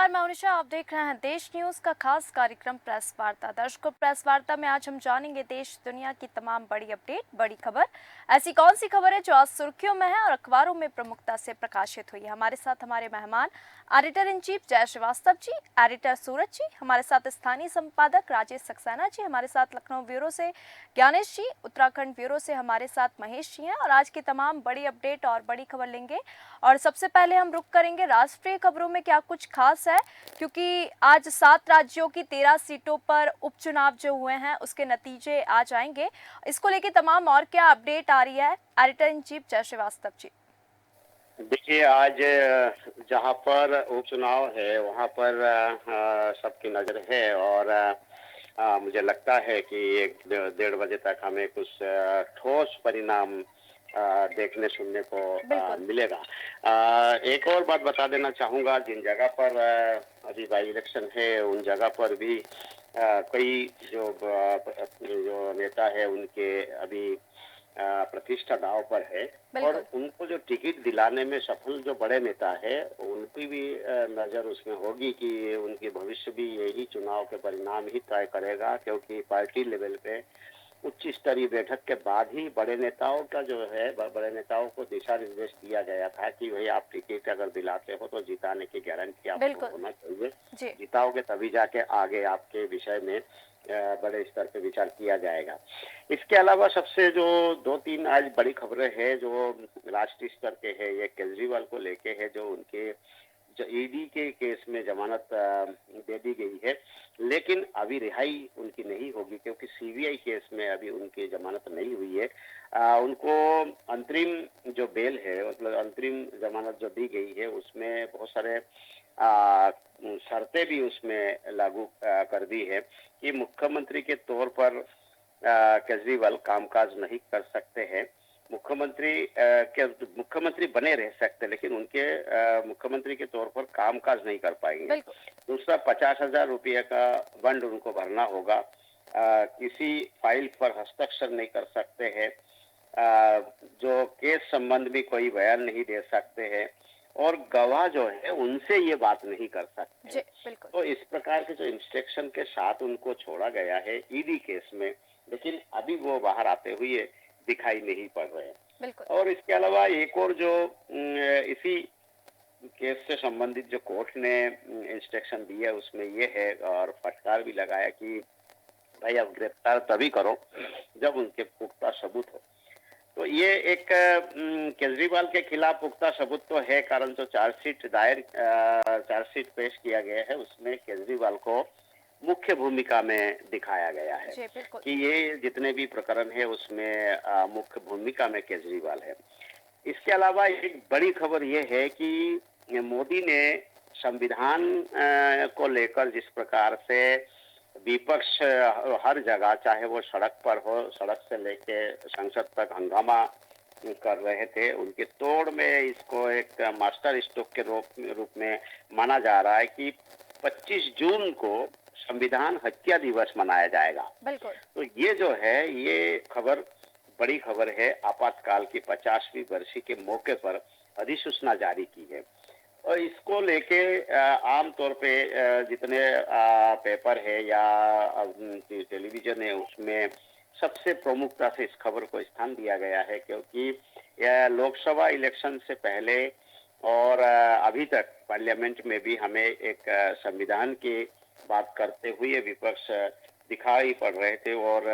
नमस्कार, मैं उनिशा। आप देख रहे हैं देश न्यूज का खास कार्यक्रम प्रेस वार्ता। दर्शकों, प्रेस वार्ता में आज हम जानेंगे देश दुनिया की तमाम बड़ी अपडेट, बड़ी खबर। ऐसी कौन सी खबर है जो आज सुर्खियों में है और अखबारों में प्रमुखता से प्रकाशित हुई है। हमारे साथ हमारे मेहमान एडिटर इन चीफ जय श्रीवास्तव जी, एडिटर सूरज जी, हमारे साथ स्थानीय संपादक राजेश सक्सेना जी, हमारे साथ लखनऊ ब्यूरो से ज्ञानेश जी, उत्तराखंड ब्यूरो से हमारे साथ महेश जी हैं और आज की तमाम बड़ी अपडेट और बड़ी खबर लेंगे। और सबसे पहले हम रुक करेंगे राष्ट्रीय खबरों में क्या कुछ खास है, क्योंकि आज 7 राज्यों की 13 सीटों पर उपचुनाव जो हुए हैं उसके नतीजे आ जाएंगे। इसको लेके तमाम और क्या अपडेट आ रही है, एडिटर इन चीफ जय श्रीवास्तव जी। देखिए, आज जहाँ पर उपचुनाव है वहाँ पर सबकी नज़र है और मुझे लगता है कि 1 डेढ़ बजे तक हमें कुछ ठोस परिणाम देखने सुनने को मिलेगा। एक और बात बता देना चाहूँगा, जिन जगह पर अभी बाई इलेक्शन है उन जगह पर भी कई जो नेता है उनके अभी प्रतिष्ठा दांव पर है और उनको जो टिकट दिलाने में सफल जो बड़े नेता है उनकी भी नजर उसमें होगी कि उनकी भविष्य भी यही चुनाव के परिणाम ही तय करेगा, क्योंकि पार्टी लेवल पे उच्च स्तरीय बैठक के बाद ही बड़े नेताओं का जो है बड़े नेताओं को दिशा निर्देश दिया गया था कि भाई आप टिकट अगर दिलाते हो तो जिताने की गारंटी आपको होना चाहिए, जिताओगे तभी जाके आगे आपके विषय में बड़े स्तर पे विचार किया जाएगा। इसके अलावा सबसे जो 2-3 आज बड़ी खबरें हैं जो राष्ट्रीय स्तर के है, ये केजरीवाल को लेके है, जो उनके जो ईडी के केस में जमानत दे दी गई है, लेकिन अभी रिहाई उनकी नहीं होगी क्योंकि सीबीआई केस में अभी उनकी जमानत नहीं हुई है। उनको अंतरिम जो बेल है, मतलब अंतरिम जमानत जो दी गई है उसमें बहुत सारे शर्तें भी उसमें लागू कर दी है कि मुख्यमंत्री के तौर पर केजरीवाल कामकाज नहीं कर सकते हैं। मुख्यमंत्री बने रह सकते, लेकिन उनके मुख्यमंत्री के तौर पर कामकाज नहीं कर पाएंगे। दूसरा, 50,000 रुपये का दंड उनको भरना होगा। किसी फाइल पर हस्ताक्षर नहीं कर सकते हैं। जो केस संबंध में कोई बयान नहीं दे सकते हैं और गवाह जो है उनसे ये बात नहीं कर सकते। तो इस प्रकार के जो इंस्ट्रक्शन के साथ उनको छोड़ा गया है ईडी केस में, लेकिन अभी वो बाहर आते हुए दिखाई नहीं पड़ रहे। और इसके अलावा एक और जो इसी केस से संबंधित जो कोर्ट ने इंस्ट्रक्शन दिया उसमें ये है और फटकार भी लगाया कि भाई आप गिरफ्तार तभी करो जब उनके पुख्ता सबूत हो। तो ये एक केजरीवाल के खिलाफ पुख्ता सबूत तो है, कारण जो चार्जशीट पेश किया गया है उसमें केजरीवाल को मुख्य भूमिका में दिखाया गया है कि ये जितने भी प्रकरण है उसमें मुख्य भूमिका में केजरीवाल है। इसके अलावा एक बड़ी खबर ये है कि मोदी ने संविधान को लेकर जिस प्रकार से विपक्ष हर जगह, चाहे वो सड़क पर हो, सड़क से लेके संसद तक हंगामा कर रहे थे, उनके तोड़ में इसको एक मास्टर स्ट्रोक के रूप में माना जा रहा है कि 25 जून को संविधान हत्या दिवस मनाया जाएगा। तो ये जो है ये खबर बड़ी खबर है। आपातकाल की 50वीं बरसी के मौके पर अधिसूचना जारी की है और इसको लेके आमतौर पे जितने पेपर है या टेलीविजन है उसमें सबसे प्रमुखता से इस खबर को स्थान दिया गया है, क्योंकि लोकसभा इलेक्शन से पहले और अभी तक पार्लियामेंट में भी हमें एक संविधान की बात करते हुए विपक्ष दिखाई पड़ रहे थे और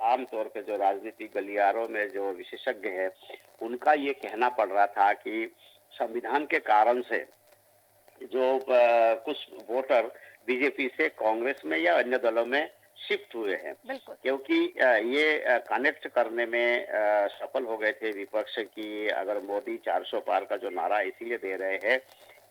आमतौर पे जो राजनीतिक गलियारों में जो विशेषज्ञ है उनका ये कहना पड़ रहा था कि संविधान के कारण से जो कुछ वोटर बीजेपी से कांग्रेस में या अन्य दलों में शिफ्ट हुए हैं, क्योंकि ये कनेक्ट करने में सफल हो गए थे विपक्ष की अगर मोदी 400 पार का जो नारा इसीलिए दे रहे हैं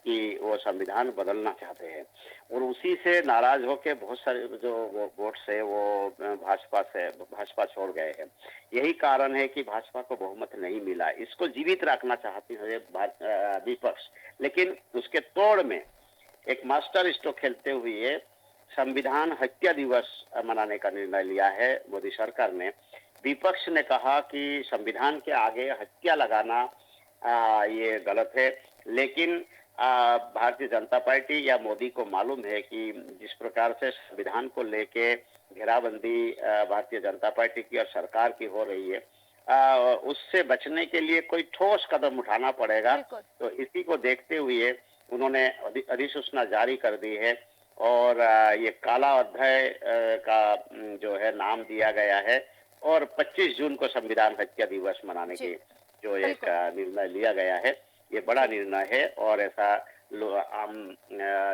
कि वो संविधान बदलना चाहते हैं और उसी से नाराज होकर बहुत सारे जो वोट्स है वो भाजपा छोड़ गए हैं। यही कारण है कि भाजपा को बहुमत नहीं मिला। इसको जीवित रखना चाहती है विपक्ष, लेकिन उसके तोड़ में एक मास्टर स्ट्रोक खेलते हुए संविधान हत्या दिवस मनाने का निर्णय लिया है मोदी सरकार ने। विपक्ष ने कहा कि संविधान के आगे हत्या लगाना ये गलत है, लेकिन भारतीय जनता पार्टी या मोदी को मालूम है कि जिस प्रकार से संविधान को लेके घेराबंदी भारतीय जनता पार्टी की और सरकार की हो रही है, उससे बचने के लिए कोई ठोस कदम उठाना पड़ेगा। तो इसी को देखते हुए उन्होंने अधिसूचना जारी कर दी है और ये काला अध्याय का जो है नाम दिया गया है और 25 जून को संविधान हत्या दिवस मनाने की जो एक निर्णय लिया गया है। ये बड़ा निर्णय है और ऐसा आम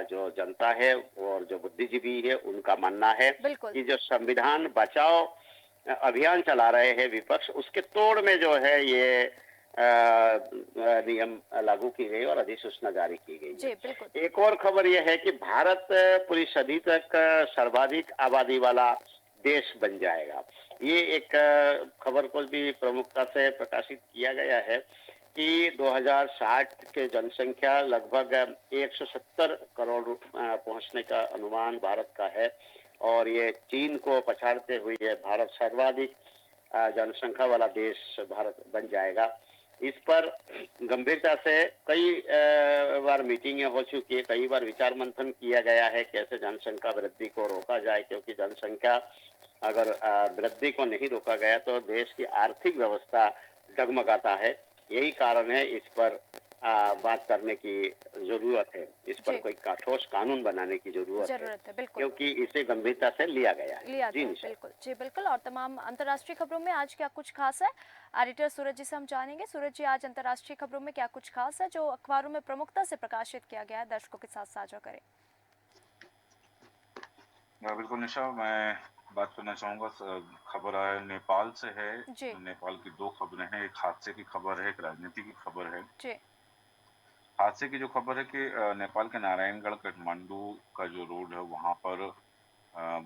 जो जनता है और जो बुद्धिजीवी है उनका मानना है कि जो संविधान बचाओ अभियान चला रहे हैं विपक्ष, उसके तोड़ में जो है ये नियम लागू की गई और अधिसूचना जारी की गई है। एक और खबर यह है कि भारत पूरी सदी तक सर्वाधिक आबादी वाला देश बन जाएगा। ये एक खबर को भी प्रमुखता से प्रकाशित किया गया है कि 2060 के जनसंख्या लगभग 170 करोड़ पहुंचने का अनुमान भारत का है और ये चीन को पछाड़ते हुए भारत सर्वाधिक जनसंख्या वाला देश भारत बन जाएगा। इस पर गंभीरता से कई बार मीटिंगें हो चुकी है, कई बार विचार मंथन किया गया है कैसे जनसंख्या वृद्धि को रोका जाए, क्योंकि जनसंख्या अगर वृद्धि को नहीं रोका गया तो देश की आर्थिक व्यवस्था डगमगाता है। यही कारण है इस पर बात करने की जरूरत है, इस पर कोई ठोस कानून बनाने की जरूरत है, बिल्कुल, क्योंकि इसे गंभीरता से लिया गया है। जी बिल्कुल। और तमाम अंतर्राष्ट्रीय खबरों में आज क्या कुछ खास है, एडिटर सूरज जी से हम जानेंगे। सूरज जी, आज अंतर्राष्ट्रीय खबरों में क्या कुछ खास है जो अखबारों में प्रमुखता से प्रकाशित किया गया है, दर्शकों के साथ साझा करें। बिल्कुल निशा, मैं बात करना चाहूंगा, खबर है नेपाल से है। नेपाल की दो खबरें हैं, एक हादसे की खबर है, एक राजनीति की खबर है। हादसे की जो खबर है कि नेपाल के नारायणगढ़ काठमांडू का जो रोड है वहां पर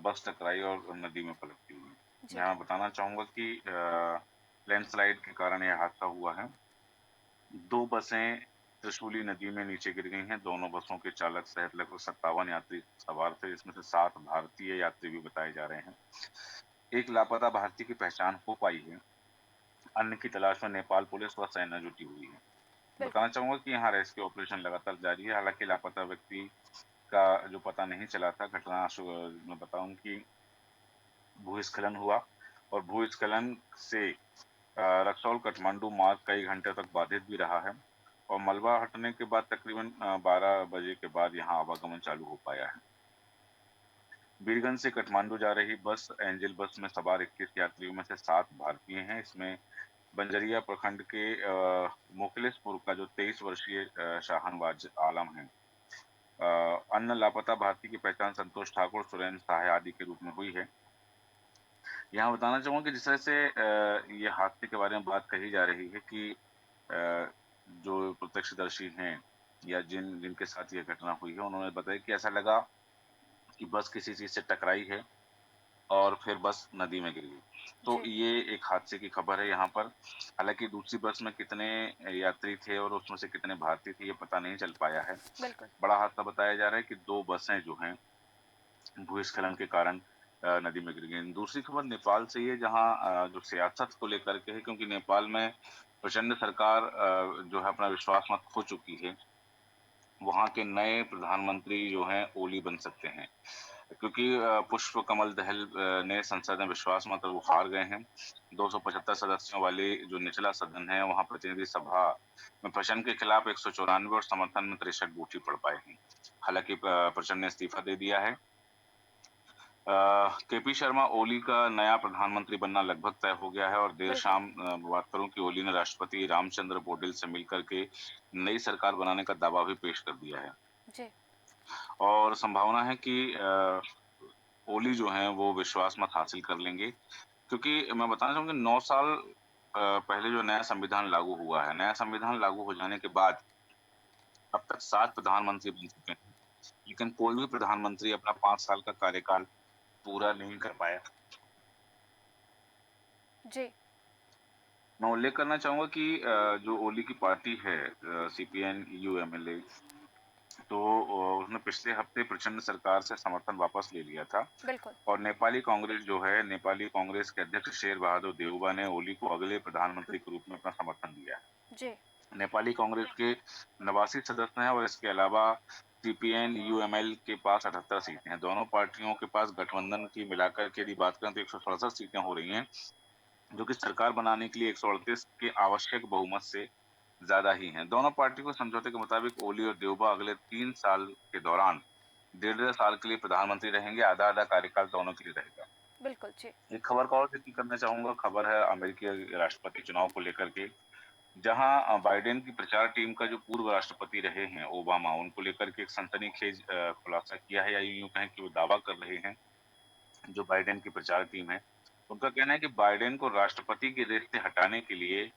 बस टकराई और नदी में पलटती हुई। यहाँ बताना चाहूंगा कि लैंडस्लाइड के कारण यह हादसा हुआ है। दो बसें त्रिशूली नदी में नीचे गिर गई हैं। दोनों बसों के चालक सहित लगभग 57 यात्री सवार थे, जिसमें से 7 भारतीय यात्री भी बताए जा रहे हैं। एक लापता भारतीय की पहचान हो पाई है, अन्य की तलाश में नेपाल पुलिस व सेना जुटी हुई है। बताना चाहूंगा कि यहाँ रेस्क्यू ऑपरेशन लगातार जारी है। हालांकि लापता व्यक्ति का जो पता नहीं चला था, घटना मैं बताऊं कि भूस्खलन हुआ और भूस्खलन से रक्सौल काठमांडू मार्ग कई घंटे तक बाधित भी रहा है और मलबा हटने के बाद तकरीबन 12 बजे के बाद यहाँ आवागमन चालू हो पाया है। बीरगंज से काठमांडू जा रही बस एंजल बस में सवार 21 यात्रियों में से 7 भारतीय हैं। इसमें बंजरिया प्रखंड के मोखलेसपुर का जो 23 वर्षीय शाहनवाज आलम है। अन्य लापता भारतीय की पहचान संतोष ठाकुर, सुरेंद्र सहाय आदि के रूप में हुई है। यहाँ बताना चाहूंगा कि जिस तरह से ये हादसे के बारे में बात कही जा रही है कि जो प्रत्यक्षदर्शी हैं या जिनके साथ ये घटना हुई है, उन्होंने बताया कि ऐसा लगा कि बस किसी चीज से टकराई है और फिर बस नदी में गिर गई। तो ये एक हादसे की खबर है यहाँ पर। हालांकि दूसरी बस में कितने यात्री थे और उसमें से कितने भारतीय थे ये पता नहीं चल पाया है। बड़ा हादसा बताया जा रहा है कि 2 बसें जो हैं भूस्खलन के कारण नदी में गिर गई। दूसरी खबर नेपाल से ही है, जहाँ जो सियासत को लेकर के है, क्योंकि नेपाल में प्रचंड सरकार जो है अपना विश्वास मत खो चुकी है। वहां के नए प्रधानमंत्री जो हैं ओली बन सकते हैं, क्योंकि पुष्प कमल दहल ने संसद में विश्वास मत वो हार गए हैं। 275 सदस्यों वाले जो निचला सदन है वहां प्रतिनिधि सभा में प्रचंड के खिलाफ 194 और समर्थन में 63 वोट ही पड़ पाए हैं। हालांकि प्रचंड ने इस्तीफा दे दिया है। केपी शर्मा ओली का नया प्रधानमंत्री बनना लगभग तय हो गया है और देर शाम बात करूं कि ओली ने राष्ट्रपति रामचंद्र पौडेल से मिलकर के नई सरकार बनाने का दावा भी पेश कर दिया है। और संभावना है कि ओली जो हैं वो विश्वास मत हासिल कर लेंगे, क्योंकि मैं बताना चाहूंगा 9 साल पहले जो नया संविधान लागू हुआ है, नया संविधान लागू हो जाने के बाद अब तक 7 प्रधानमंत्री बन चुके हैं, लेकिन कोई भी प्रधानमंत्री अपना 5 साल का कार्यकाल पूरा नहीं कर पाया। मैं उल्लेख करना चाहूंगा कि जो ओली की पार्टी है CPN UMLA, तो उसने पिछले हफ्ते प्रचंड सरकार से समर्थन वापस ले लिया था और नेपाली कांग्रेस जो है, नेपाली कांग्रेस के अध्यक्ष शेर बहादुर देउबा ने ओली को अगले प्रधानमंत्री के रूप में अपना समर्थन दिया है। नेपाली कांग्रेस के 89 सदस्य हैं और इसके अलावा सीपीएन यूएमएल के पास 78 सीटें हैं। दोनों पार्टियों के पास गठबंधन की मिलाकर के यदि बात करें तो 167 सीटें हो रही हैं, जो कि सरकार बनाने के लिए 138 के आवश्यक बहुमत से ज्यादा ही हैं। दोनों पार्टियों के समझौते के मुताबिक ओली और देउबा अगले 3 साल के दौरान 1.5 साल के लिए प्रधानमंत्री रहेंगे। आधा-आधा कार्यकाल दोनों के लिए रहेगा। बिल्कुल जी। एक खबर का और जिक्र करना चाहूंगा, खबर है अमेरिकी राष्ट्रपति चुनाव को लेकर के, जहां बाइडेन की प्रचार टीम का जो पूर्व राष्ट्रपति रहे हैं ओबामा, उनको लेकर के एक सनसनीखेज खुलासा किया है, या यूं कहें कि वो दावा कर रहे हैं। जो बाइडेन की प्रचार टीम है, उनका कहना है कि बाइडेन को राष्ट्रपति की रेस से हटाने के लिए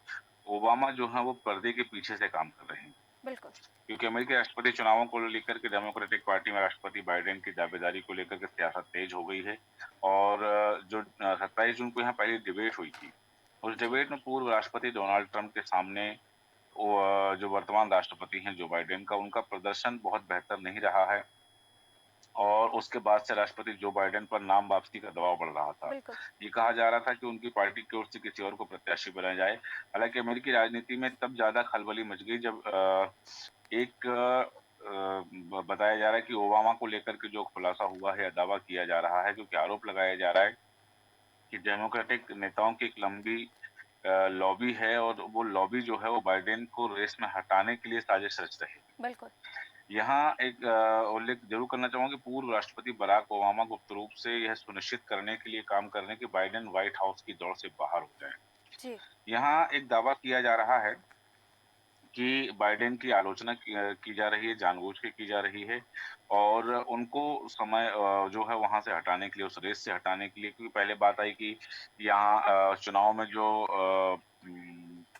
ओबामा जो है वो पर्दे के पीछे से काम कर रहे हैं। बिल्कुल। क्योंकि अमेरिकी राष्ट्रपति चुनावों को लेकर के डेमोक्रेटिक पार्टी में राष्ट्रपति बाइडेन की दावेदारी को लेकर के सियासत तेज हो गई है और जो 27 जून को यहाँ पहली डिबेट हुई थी, उस डिबेट में पूर्व राष्ट्रपति डोनाल्ड ट्रंप के सामने जो वर्तमान राष्ट्रपति हैं जो बाइडेन का, उनका प्रदर्शन बहुत बेहतर नहीं रहा है और उसके बाद से राष्ट्रपति जो बाइडेन पर नाम वापसी का दबाव बढ़ रहा था। ये कहा जा रहा था कि उनकी पार्टी की ओर से किसी और को प्रत्याशी बनाया जाए। हालांकि अमेरिकी राजनीति में तब ज्यादा खलबली मच गई जब एक बताया जा रहा है कि ओबामा को लेकर के जो खुलासा हुआ है या दावा किया जा रहा है, क्योंकि आरोप लगाया जा रहा है कि डेमोक्रेटिक नेताओं की एक लंबी लॉबी है और वो लॉबी जो है वो बाइडेन को रेस में हटाने के लिए साजिश रच रही है। बिल्कुल। यहाँ एक उल्लेख जरूर करना चाहूंगा कि पूर्व राष्ट्रपति बराक ओबामा गुप्त रूप से यह सुनिश्चित करने के लिए काम कर रहे हैं कि बाइडेन व्हाइट हाउस की दौड़ से बाहर हो जाए। यहाँ एक दावा किया जा रहा है कि बाइडेन की आलोचना की जा रही है, जानबूझ के की जा रही है और उनको समय जो है वहां से हटाने के लिए, उस रेस से हटाने के लिए, क्योंकि पहले बात आई कि यहाँ चुनाव में जो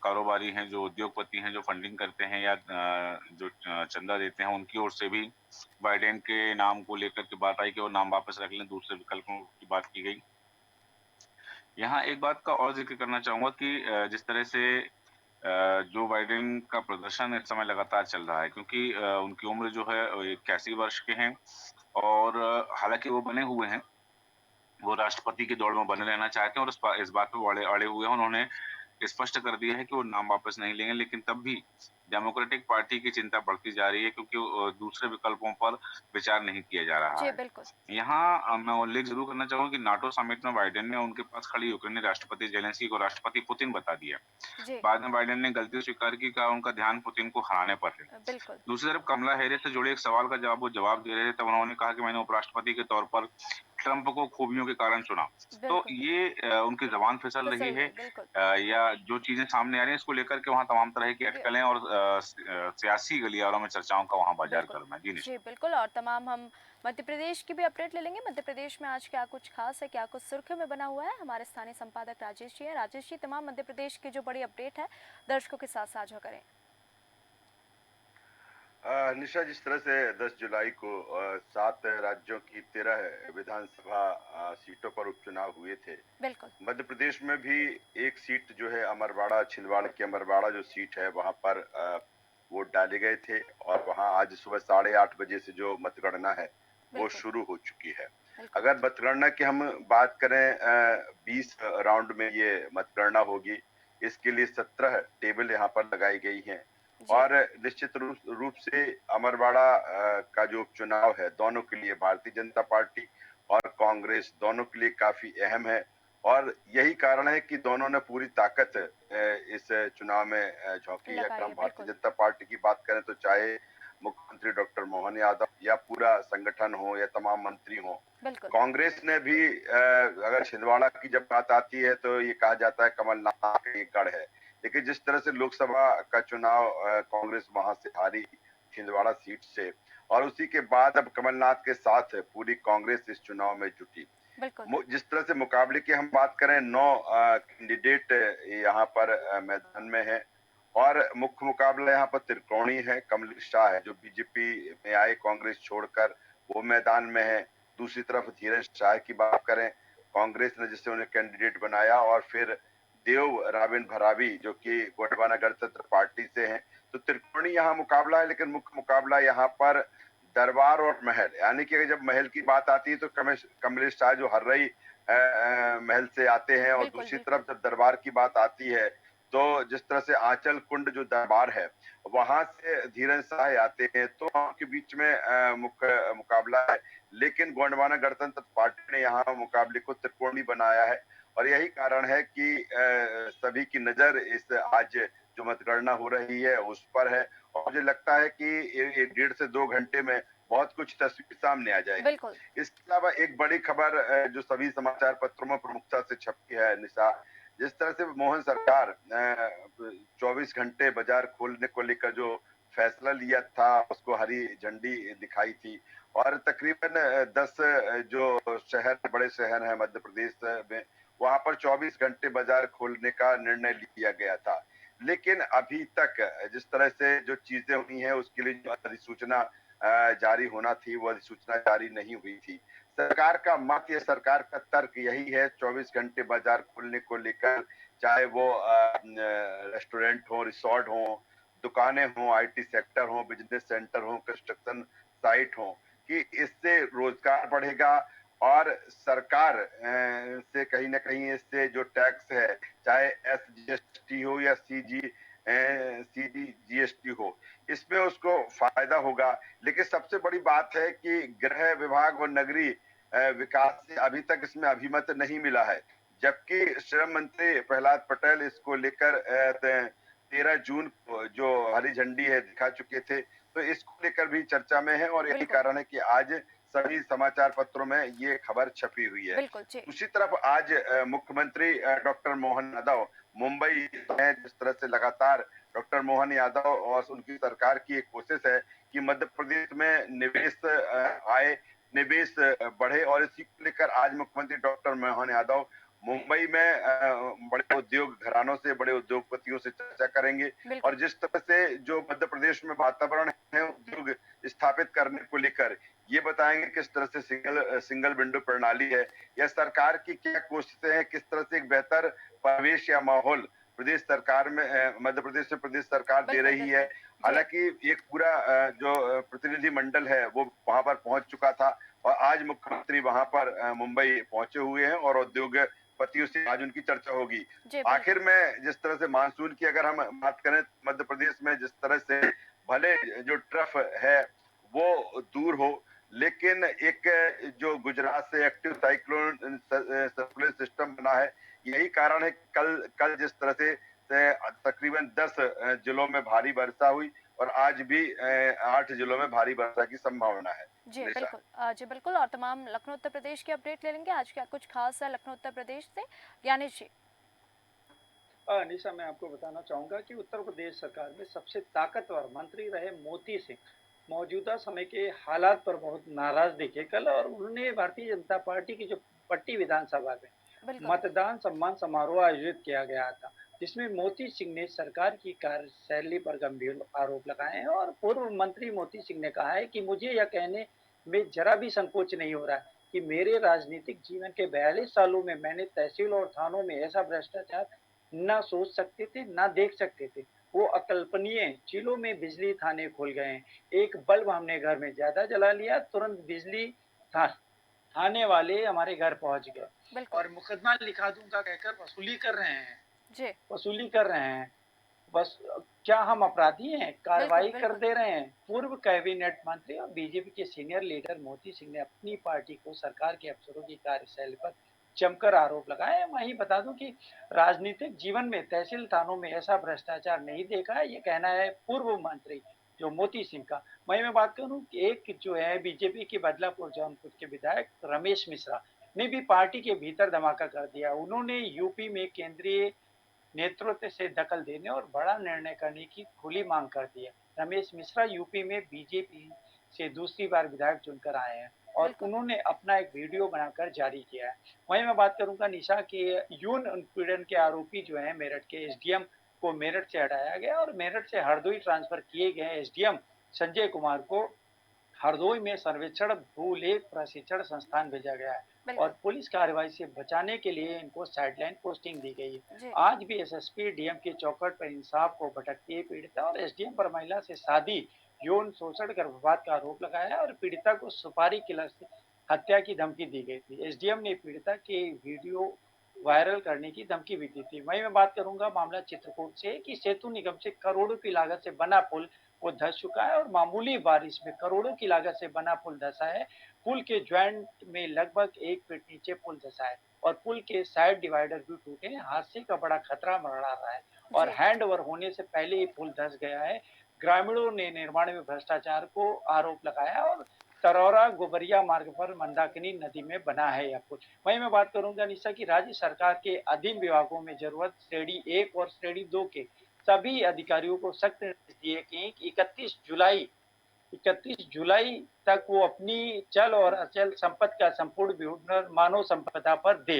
कारोबारी हैं, जो उद्योगपति हैं, जो फंडिंग करते हैं या जो चंदा देते हैं, उनकी ओर से भी बाइडेन के नाम को लेकर के बात आई कि वो नाम वापस रख लें, दूसरे विकल्पों की बात की गई। यहाँ एक बात का और जिक्र करना चाहूंगा कि जिस तरह से जो बाइडेन का प्रदर्शन इस समय लगातार चल रहा है, क्योंकि उनकी उम्र जो है 81 वर्ष के हैं और हालांकि वो बने हुए हैं, वो राष्ट्रपति की दौड़ में बने रहना चाहते हैं और इस बात पे अड़े हुए हैं। उन्होंने स्पष्ट कर दिया है कि वो नाम वापस नहीं लेंगे, लेकिन तब भी डेमोक्रेटिक पार्टी की चिंता बढ़ती जा रही है क्योंकि दूसरे विकल्पों पर विचार नहीं किया जा रहा है। बिल्कुल। यहाँ मैं उल्लेख जरूर करना चाहूंगा कि नाटो समिट में बाइडेन ने उनके पास खड़ी यूक्रेनी राष्ट्रपति जेलेंस्की को राष्ट्रपति पुतिन बता दिया। बाद में बाइडेन ने गलती स्वीकार की, कहा उनका ध्यान पुतिन को हराने पर है। दूसरी तरफ कमला हैरिस से जुड़े एक सवाल का वो जवाब दे रहे थे, तब उन्होंने कहा कि मैंने उपराष्ट्रपति के तौर पर ट्रंप को खूबियों के कारण चुना। तो ये उनकी जबान फिसल रही है या जो चीजें सामने आ रही हैं इसको लेकर के वहाँ तमाम तरह की अटकलें और सियासी गलियारों में चर्चाओं का वहाँ बाजार गर्म है। जी बिल्कुल, और तमाम हम मध्य प्रदेश की भी अपडेट ले लेंगे। मध्य प्रदेश में आज क्या कुछ खास है, क्या कुछ सुर्खियों में बना हुआ है, हमारे स्थानीय संपादक राजेश जी हैं। राजेश जी, तमाम मध्य प्रदेश की जो बड़ी अपडेट है दर्शकों के साथ साझा करें। निशा, जिस तरह से 10 जुलाई को 7 राज्यों की 13 विधानसभा सीटों पर उपचुनाव हुए थे, बिल्कुल मध्य प्रदेश में भी एक सीट जो है अमरवाड़ा, छिंदवाड़ा की अमरवाड़ा जो सीट है वहां पर वोट डाले गए थे और वहां आज सुबह 8:30 बजे से जो मतगणना है वो शुरू हो चुकी है। अगर मतगणना की हम बात करें 20 राउंड में ये मतगणना होगी। इसके लिए 17 टेबल यहाँ पर लगाई गई हैं और निश्चित रूप से अमरवाड़ा का जो उपचुनाव है दोनों के लिए, भारतीय जनता पार्टी और कांग्रेस दोनों के लिए काफी अहम है और यही कारण है कि दोनों ने पूरी ताकत इस चुनाव में झोंकी है। अगर हम भारतीय जनता पार्टी की बात करें तो चाहे मुख्यमंत्री डॉक्टर मोहन यादव या पूरा संगठन हो या तमाम मंत्री हो, कांग्रेस ने भी अगर छिंदवाड़ा की जब बात आती है तो ये कहा जाता है कमलनाथ का ये गढ़ है, लेकिन जिस तरह से लोकसभा का चुनाव कांग्रेस वहां से हारी छिंदवाड़ा सीट से और उसी के बाद अब कमलनाथ के साथ पूरी कांग्रेस इस चुनाव में जुटी। जिस तरह से मुकाबले की हम बात करें 9 कैंडिडेट यहाँ पर मैदान में है और मुख्य मुकाबला यहाँ पर त्रिकोणी है। कमलेश शाह है जो बीजेपी में आए कांग्रेस छोड़कर, वो मैदान में है। दूसरी तरफ धीरज शाह की बात करें, कांग्रेस ने जिससे उन्हें कैंडिडेट बनाया, और फिर देव राबिन भरावी जो कि गोंडवाना गणतंत्र पार्टी से हैं। तो त्रिकोणी यहाँ मुकाबला है, लेकिन मुख्य मुकाबला यहाँ पर दरबार और महल, यानी कि जब महल की बात आती है तो कमलेश शाह जो हर्रई महल से आते हैं और दूसरी तरफ जब दरबार की बात आती है तो जिस तरह से आंचल कुंड जो दरबार है वहां से धीरेन्द्र साय आते हैं तो आपके बीच में मुख्य मुकाबला है, लेकिन गोंडवाना गणतंत्र पार्टी ने यहाँ मुकाबले को त्रिकोणीय बनाया है और यही कारण है कि सभी की नजर इस आज जो मतगणना हो रही है उस पर है और मुझे लगता है कि ये 1.5 से 2 घंटे में बहुत कुछ तस्वीर सामने आ जाएगी। इसके अलावा एक बड़ी खबर जो सभी समाचार पत्रों में प्रमुखता से छपी है निशा, जिस तरह से मोहन सरकार 24 घंटे बाजार खोलने को लेकर जो फैसला लिया था उसको हरी झंडी दिखाई थी और तकरीबन 10 जो बड़े शहर हैं मध्य प्रदेश में वहां पर 24 घंटे बाजार खोलने का निर्णय लिया गया था। लेकिन अभी तक जिस तरह से जो चीजें हुई हैं उसके लिए जो अधिसूचना जारी होना थी वो अधिसूचना जारी नहीं हुई थी। सरकार का मत या सरकार का तर्क यही है 24 घंटे बाजार खोलने को लेकर, चाहे वो रेस्टोरेंट हो, रिसोर्ट हो, दुकानें हो, आईटी सेक्टर हो, बिजनेस सेंटर हो, कंस्ट्रक्शन साइट हो, कि इससे रोजगार बढ़ेगा और सरकार से कहीं ना कहीं इससे जो टैक्स है चाहे SGST हो या CGST हो, इसमें उसको फायदा होगा। लेकिन सबसे बड़ी बात है कि गृह विभाग और नगरीय विकास से अभी तक इसमें अभिमत नहीं मिला है, जबकि श्रम मंत्री प्रहलाद पटेल इसको लेकर 13 जून को जो हरी झंडी है दिखा चुके थे, तो इसको लेकर भी चर्चा में है और यही कारण है कि आज सभी समाचार पत्रों में ये खबर छपी हुई है। दूसरी तरफ आज मुख्यमंत्री डॉक्टर मोहन यादव मुंबई में, जिस तरह से लगातार डॉक्टर मोहन यादव और उनकी सरकार की एक कोशिश है कि मध्य प्रदेश में निवेश आए, निवेश बढ़े और इसी को लेकर आज मुख्यमंत्री डॉक्टर मोहन यादव मुंबई में बड़े उद्योग घरानों से, बड़े उद्योगपतियों से चर्चा करेंगे और जिस तरह से जो मध्य प्रदेश में वातावरण है उद्योग स्थापित करने को लेकर ये बताएंगे किस तरह से सिंगल विंडो प्रणाली है या सरकार की क्या कोशिशें हैं, किस तरह से एक बेहतर परिवेश या माहौल प्रदेश सरकार में मध्य प्रदेश में प्रदेश सरकार दे रही है। हालांकि एक पूरा जो प्रतिनिधि मंडल है वो वहां पर पहुंच चुका था और आज मुख्यमंत्री वहां पर मुंबई पहुंचे हुए हैं और उद्योगपतियों से आज उनकी चर्चा होगी। आखिर में जिस तरह से मानसून की अगर हम बात करें मध्य प्रदेश में जिस तरह से भले जो ट्रफ है वो दूर हो, लेकिन एक जो गुजरात से एक्टिव साइक्लोन सर्कुलेशन सिस्टम बना है, यही कारण है कल जिस तरह से तकरीबन 10 जिलों में भारी वर्षा हुई और आज भी 8 जिलों में भारी वर्षा की संभावना है। जी बिल्कुल और तमाम लखनऊ उत्तर प्रदेश की अपडेट ले लेंगे। आज क्या कुछ खास है लखनऊ उत्तर प्रदेश से, ज्ञानेश जी? निशा, मैं आपको बताना चाहूंगा कि उत्तर प्रदेश सरकार में सबसे ताकतवर मंत्री रहे मोती सिंह मौजूदा समय के हालात पर बहुत नाराज दिखे कल और उन्होंने भारतीय जनता पार्टी की जो पट्टी विधानसभा में मतदान सम्मान समारोह आयोजित किया गया था, जिसमें मोती सिंह ने सरकार की कार्यशैली पर गंभीर आरोप लगाए हैं और पूर्व मंत्री मोती सिंह ने कहा है कि मुझे यह कहने में जरा भी संकोच नहीं हो रहा है कि मेरे राजनीतिक जीवन के 42 सालों में मैंने तहसील और थानों में ऐसा भ्रष्टाचार ना सोच सकते थे ना देख सकते थे। वो अकल्पनीय, जिलों में बिजली थाने खुल गए हैं, एक बल्ब हमने घर में ज्यादा जला लिया तुरंत बिजली थाने वाले हमारे घर पहुंच गए और मुकदमा लिखा दूंगा कहकर वसूली कर रहे हैं, वसूली कर रहे हैं। बस क्या हम अपराधी हैं? कार्रवाई कर दे रहे हैं। पूर्व कैबिनेट मंत्री और बीजेपी के सीनियर लीडर मोती सिंह ने अपनी पार्टी को सरकार के अफसरों की कार्यशैली पर जमकर आरोप लगाए। वहीं बता दूं कि राजनीतिक जीवन में तहसील थानों में ऐसा भ्रष्टाचार नहीं देखा है, ये कहना है पूर्व मंत्री जो मोती सिंह का। वहीं मैं बात करूं कि एक जो है बीजेपी के बदलापुर जौनपुर के विधायक रमेश मिश्रा ने भी पार्टी के भीतर धमाका कर दिया। उन्होंने यूपी में केंद्रीय नेतृत्व से दखल देने और बड़ा निर्णय करने की खुली मांग कर दी है। रमेश मिश्रा यूपी में बीजेपी से दूसरी बार विधायक चुनकर आए हैं और उन्होंने अपना एक वीडियो बनाकर जारी किया है। वहीं मैं बात करूंगा निशा के यौन उत्पीड़न के आरोपी जो है मेरठ के एसडीएम को मेरठ से हटाया गया और मेरठ से हरदोई ट्रांसफर किए गए एसडीएम संजय कुमार को हरदोई में सर्वेक्षण भूलेख प्रशिक्षण संस्थान भेजा गया है और पुलिस कार्रवाई से बचाने के लिए इनको साइडलाइन पोस्टिंग दी गई है। आज भी एसएसपी डीएम के चौखट पर इंसाफ को भटकती है पीड़िता और एसडीएम पर महिला से शादी, यौन शोषण, गर्भपात का आरोप लगाया और पीड़िता को सुपारी किलर से हत्या की धमकी दी गई थी। एसडीएम ने पीड़िता के वीडियो वायरल करने की धमकी भी दी थी। वहीं मैं बात करूंगा मामला चित्रकूट से कि सेतु निगम से करोड़ों की लागत से बना पुल वो धंस चुका है और मामूली बारिश में करोड़ों की लागत से बना पुल धंसा है। पुल के ज्वाइंट में लगभग 1 फीट नीचे पुल धंसा है और पुल के साइड डिवाइडर भी टूटे हैं। हादसे का बड़ा खतरा मंडरा रहा है और जी हैंड ओवर होने से पहले ही पुल धंस गया है। ग्रामीणों ने निर्माण में भ्रष्टाचार को आरोप लगाया और तरौरा गोबरिया मार्ग पर मंदाकिनी नदी में बना है यह पुल। वहीं मैं बात करूंगा निशा की राज्य सरकार के अधीन विभागों में जरूरत श्रेणी 1 और श्रेणी 2 के सभी अधिकारियों को सख्त निर्देश दिए कि 31 जुलाई तक वो अपनी चल और अचल संपत्ति का संपूर्ण विवरण मानव संपदा पर दे।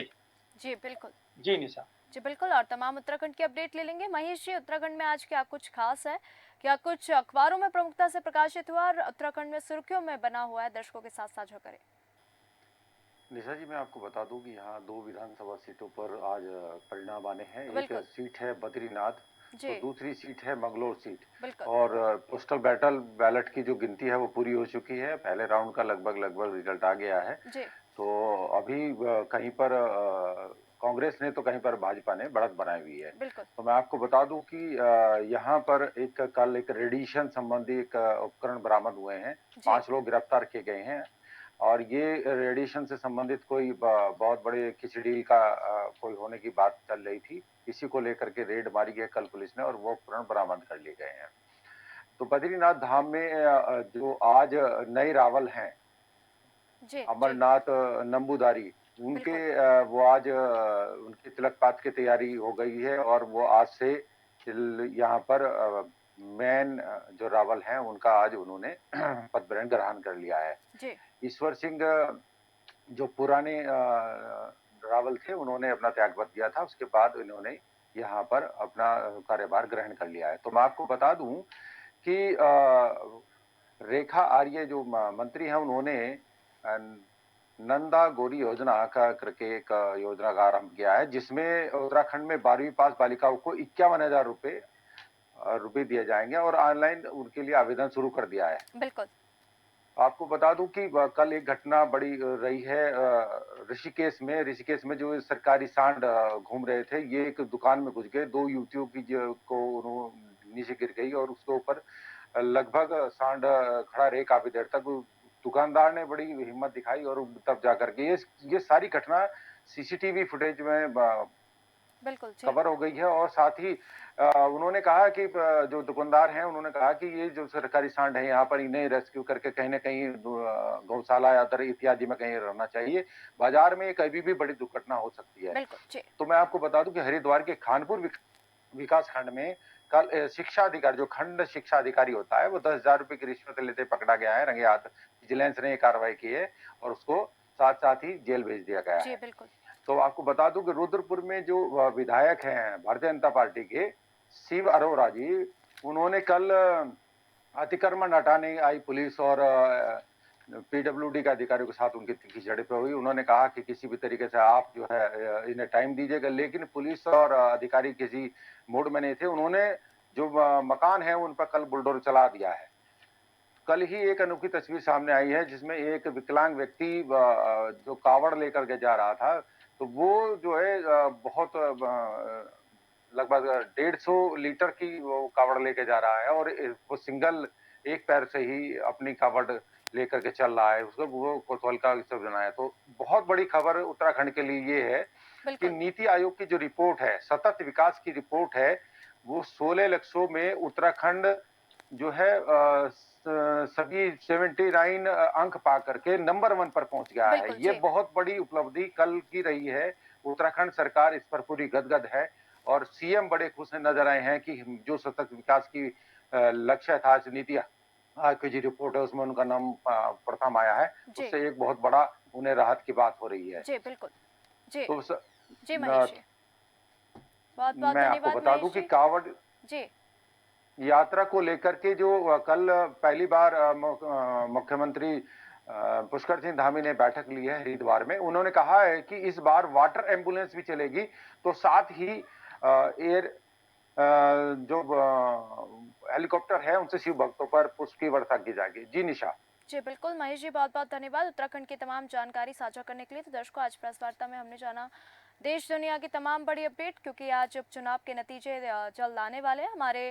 जी बिल्कुल। जी निशा। जी बिल्कुल, और तमाम उत्तराखंड की अपडेट ले लेंगे। महेश जी, उत्तराखंड में आज क्या कुछ खास है? क्या कुछ अखबारों में प्रमुखता से प्रकाशित हुआ और उत्तराखंड में सुर्खियों में बना हुआ है, दर्शकों के साथ साझा करें। निशा जी, मैं आपको बता दूं कि यहाँ 2 विधानसभा सीटों पर आज परिणाम आने हैं। एक बिल्कुल। सीट है बद्रीनाथ, जी तो दूसरी सीट है मंगलोर सीट। बिल्कुल। और पोस्टल बैलेट की जो गिनती है वो पूरी हो चुकी है। पहले राउंड का लगभग रिजल्ट आ गया है। जी तो अभी कहीं पर कांग्रेस ने तो कहीं पर भाजपा ने बढ़त बनाई हुई है। बिल्कुल। तो मैं आपको बता दूं कि यहाँ पर कल एक रेडिएशन संबंधी एक उपकरण बरामद हुए हैं। जी 5 लोग गिरफ्तार किए गए हैं और ये रेडिएशन से संबंधित कोई बहुत बड़े खिचड़ी का कोई होने की बात चल रही थी। इसी को लेकर के रेड मारी गई कल पुलिस ने और वो उपकरण बरामद कर लिए गए हैं। तो बद्रीनाथ धाम में जो आज नए रावल हैं, जी अमरनाथ नंबूदारी, उनके बिल्कुल। वो आज उनकी तिलक-पात की तैयारी हो गई है और वो आज से यहाँ पर मेन जो रावल हैं उनका आज उन्होंने पद ग्रहण कर लिया है। जी ईश्वर सिंह जो पुराने रावल थे, उन्होंने अपना त्यागपत्र दिया था। उसके बाद इन्होंने यहाँ पर अपना कार्यभार ग्रहण कर लिया है। तो मैं आपको बता दूं कि रेखा आर्य जो मंत्री हैं, उन्होंने नंदा गौरी योजना का करके एक योजना का आरंभ किया है, जिसमें उत्तराखंड में 12वीं पास बालिकाओं को 51,000 रुपए दिए जाएंगे और ऑनलाइन उनके लिए आवेदन शुरू कर दिया है। बिल्कुल। आपको बता दूं कि कल एक घटना बड़ी रही है ऋषिकेश में जो सरकारी सांड घूम रहे थे, ये एक दुकान में घुस गए। 2 युवतियों की को नीचे गिर गई और उसके ऊपर लगभग सांड खड़ा रहे काफी देर तक। दुकानदार ने बड़ी हिम्मत दिखाई और तब जाकर के ये सारी घटना सीसीटीवी फुटेज में बिल्कुल कवर हो गई है। और साथ ही उन्होंने कहा कि जो दुकानदार हैं, उन्होंने कहा कि ये जो सरकारी सांड है, यहाँ पर इन्हें रेस्क्यू करके कहीं न कहीं गौशाला या दर इत्यादि में कहीं रहना चाहिए। बाजार में कभी भी बड़ी दुर्घटना हो सकती है। बिल्कुल। तो मैं आपको बता दूं कि हरिद्वार के खानपुर विकास खंड में कल शिक्षा अधिकारी, जो खंड शिक्षा अधिकारी होता है, वो 10,000 रुपए की रिश्वत लेते पकड़ा गया है। रंगे हाथ विजिलेंस ने कार्रवाई की है और उसको साथ ही जेल भेज दिया गया जी है। बिल्कुल। तो आपको बता दूं कि रुद्रपुर में जो विधायक हैं भारतीय जनता पार्टी के शिव अरोड़ा जी, उन्होंने कल अतिक्रमण हटाने आई पुलिस और पीडब्ल्यूडी के अधिकारियों के साथ उनकी तीखी झड़प हुई। उन्होंने कहा कि किसी भी तरीके से आप जो है इन्हें टाइम दीजिएगा, लेकिन पुलिस और अधिकारी किसी मूड में नहीं थे। उन्होंने जो मकान है उन पर कल बुलडोजर चला दिया है। कल ही एक अनोखी तस्वीर सामने आई है जिसमें एक विकलांग व्यक्ति जो कावड़ लेकर के जा रहा था, तो वो जो है बहुत लगभग 150 लीटर की वो कावड़ लेके जा रहा है और वो सिंगल एक पैर से ही अपनी कावड़ लेकर के चल रहा है। उसको वो कोतवाल का सब बनाया। तो बहुत बड़ी खबर उत्तराखंड के लिए ये है कि नीति आयोग की जो रिपोर्ट है, सतत विकास की रिपोर्ट है, वो 16 लक्ष्यों में उत्तराखंड जो है सभी 79 अंक पा करके नंबर 1 पर पहुंच गया है। ये बहुत बड़ी उपलब्धि कल की रही है। उत्तराखंड सरकार इस पर पूरी गदगद है और सीएम बड़े खुश नजर आए हैं कि जो सतत विकास की लक्ष्य था, नीति आयोग की जो रिपोर्ट है उसमें उनका नाम प्रथम आया है। उससे एक बहुत बड़ा उन्हें राहत की बात हो रही है। जी बिल्कुल। जी तो जी महेश जी, बहुत मैं आपको बता दूं कि कावड़ जी यात्रा को लेकर के जो कल पहली बार मुख्यमंत्री पुष्कर सिंह धामी ने बैठक ली है हरिद्वार में। उन्होंने कहा है कि इस बार वाटर एम्बुलेंस भी चलेगी, तो साथ ही एयर जो हेलीकॉप्टर है उनसे शिव भक्तों पर पुष्प की वर्षा की जाएगी। जी निशा। जी बिल्कुल महेश जी, बहुत बहुत धन्यवाद उत्तराखंड की तमाम जानकारी साझा करने के लिए। तो दर्शकों, आज प्रेस वार्ता में हमने जाना देश दुनिया की तमाम बड़ी अपडेट, क्योंकि आज उपचुनाव के नतीजे जल्द आने वाले हैं। हमारे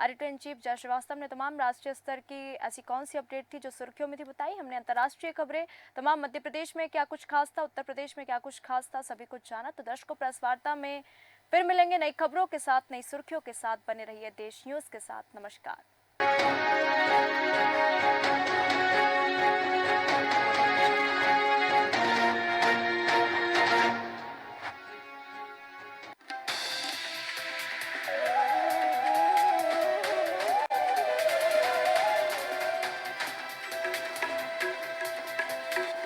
एडिटर इन चीफ जय श्रीवास्तव ने तमाम राष्ट्रीय स्तर की ऐसी कौन सी अपडेट थी जो सुर्खियों में थी बताई। हमने अंतर्राष्ट्रीय खबरें, तमाम मध्य प्रदेश में क्या कुछ खास था, उत्तर प्रदेश में क्या कुछ खास था, सभी कुछ जाना। तो दर्शकों, प्रेस वार्ता में फिर मिलेंगे नई खबरों के साथ, नई सुर्खियों के साथ। बने रहिए देश न्यूज के साथ। नमस्कार।